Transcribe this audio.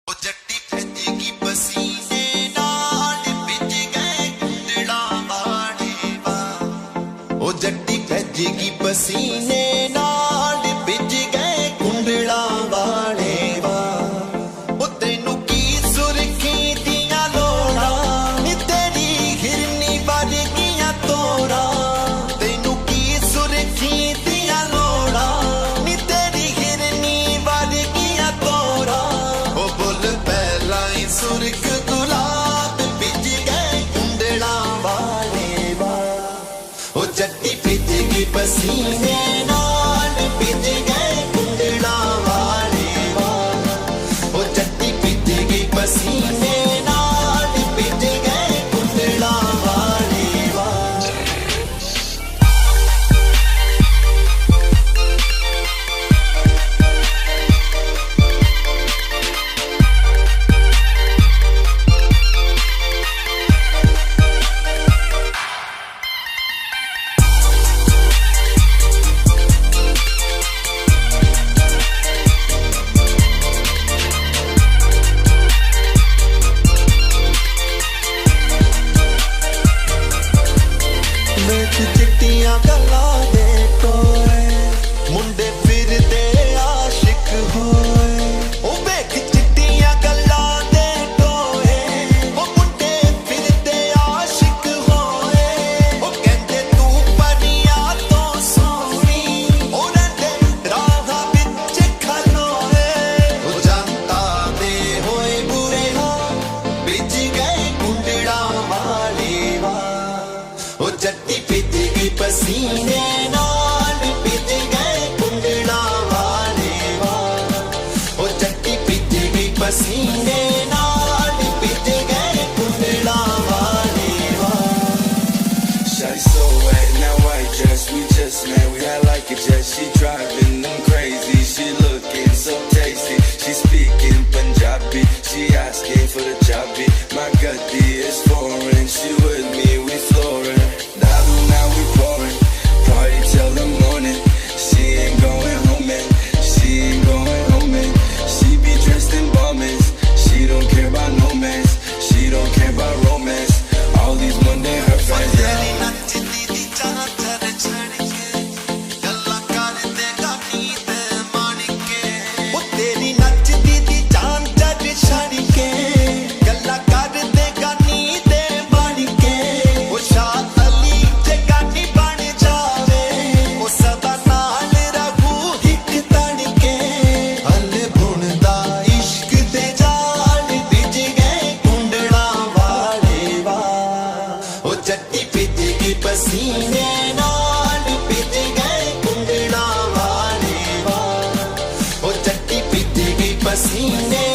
ਉਹ ਜੱਟੀ ਭੱਜੇਗੀ ਪਸੀਨੇ ਨਾਲ ਭਿੱਜ ਗਏ ਕੁੰਡਲਾਂ ਵਾਲੇ ਵਾ ਉਹ ਜੱਟੀ ਭੱਜੇਗੀ ਪਸੀਨੇ ਨਾਲ ਭਿੱਜ ਗਏ ਕੁੰਡਲਾਂ ਵਾਲੇ ਵਾ ਉਹ ਤੈਨੂੰ ਕੀ ਸੁਰਖੀ ਦੀਆਂ ਲੋੜਾਂ ਨੀ ਤੇਰੀ ਹਿਰਨੀ ਵਰਗੀਆਂ ਤੋਰਾਂ ਤੈਨੂੰ ਕੀ ਸੁਰਖੀ ਦੀਆਂ ਲੋੜਾਂ ਨੀ ਤੇਰੀ ਹਿਰਨੀ ਵਰਗੀਆਂ ਤੋਰਾਂ ਉਹ ਬੁੱਲ ਪਹਿਲਾਂ ਹੀ ਸੁਰਖ ਗੁਲਾਬ ਭਿੱਜ ਗਏ ਕੁੰਡਲਾਂ ਵਾਲੇ ਵਾ ਉਹ ਜੱਟੀ ਭਿੱਜੇਗੀ ਪਸੀਨੇ ਨਾਲ ਭਿੱਜ ਗਏ ਕੁੰਡਲਾਂ ਵਾਲੇ ਵਾ ਉਹ ਜੱਟੀ ਭਿੱਜੇਗੀ ਪਸੀਨੇ ਨਾਲ ਭਿੱਜ ਗਏ ਕੁੰਡਲਾਂ ਵਾਲੇ ਵਾ ਵਿੱਚ ਚਿੱਟੀਆਂ ਗੱਲਾਂ ਦੇ ਟੋਏ ਮੁੰਡੇ ਫਿਰਦੇ ਆਸ਼ਿਕ ਹੋਏ ਉਹ ਵੇਖ ਚਿੱਟੀਆਂ ਗੱਲਾਂ ਦੇ ਟੋਏ ਉਹ ਮੁੰਡੇ ਫਿਰਦੇ ਆਸ਼ਿਕ ਹੋਏ ਉਹ ਕਹਿੰਦੇ ਤੂੰ ਪਰੀਆਂ ਤੋਂ ਸੋਹਣੀ ਉਹਨਾਂ ਦੇ ਰਾਹਾਂ ਵਿੱਚ ਖਲੋਏ ਉਹ ਜਨਤਾ ਦੇ ਹੋਏ ਬੁਰੇ ਹਾਲ ਭਿੱਜ ਗਏ ਕੁੰਡਲਾਂ ਵਾਲੇ ਵਾ ਉਹ ਜੱਟੀ ਭਿੱਜੇਗੀ ਪਸੀਨੇ ਨਾਲ ਭਿੱਜ ਗਏ ਕੁੰਡਲਾਂ ਵਾਲੇ ਵਾ ਉਹ ਜੱਟੀ ਭਿੱਜੇਗੀ ਪਸੀਨੇ ਨਾਲ ਭਿੱਜ ਗਏ ਕੁੰਡਲਾਂ ਵਾਲੇ ਵਾ Shawty so wet, now white dress, we just met, we had like a jet. She driving them crazy, she looking so tasty. She speaking Punjabi, she asking for the jobby. My gutty is foreign, she with me, we flooring. Daru now we pouring, party till the morning. She ain't going home, man, she ain't going home, man. She be dressed in bombers, she don't care about no mess, she don't care about romance. All these Monday her friends, ਤੇਰੀ ਨੱਚਦੀ ਦੀ ਚਾਦਰ ਛੜ ਕੇ ਗੱਲਾਂ ਕਰਦੇ ਗਾਨੀ ਤੇ ਮਾਣ ਕੇ ਉਹ ਤੇਰੀ ਨੱਚਦੀ ਦੀ ਚਾਦਰ ਛੜ ਕੇ ਗੱਲਾਂ ਕਰਦੇ ਗਾਨੀ ਤੇ ਮਾਣ ਕੇ ਉਹ ਸ਼ਾਹ ਅਲੀ ਜੇ ਗਾਨੀ ਬਣ ਜਾਵੇ ਉਹ ਸਦਾ ਨਾਲ ਰਹੂ ਇੱਕ ਤਣ ਕੇ ਹਲੇ ਬੁਣਦਾ ਇਸ਼ਕ ਦੇ ਜਾਲ ਭਿੱਜ ਗਏ ਕੁੰਡਲਾਂ ਵਾਲੇ ਵਾ ਉਹ ਜੱਟੀ ਭਿੱਜੇਗੀ ਪਸੀਨੇ ਨਾਲ ਭਿੱਜ ਗਏ ਕੁੰਡਲਾਂ ਵਾਲੇ ਵਾ ਉਹ ਜੱਟੀ ਭਿੱਜੇਗੀ ਪਸੀਨੇ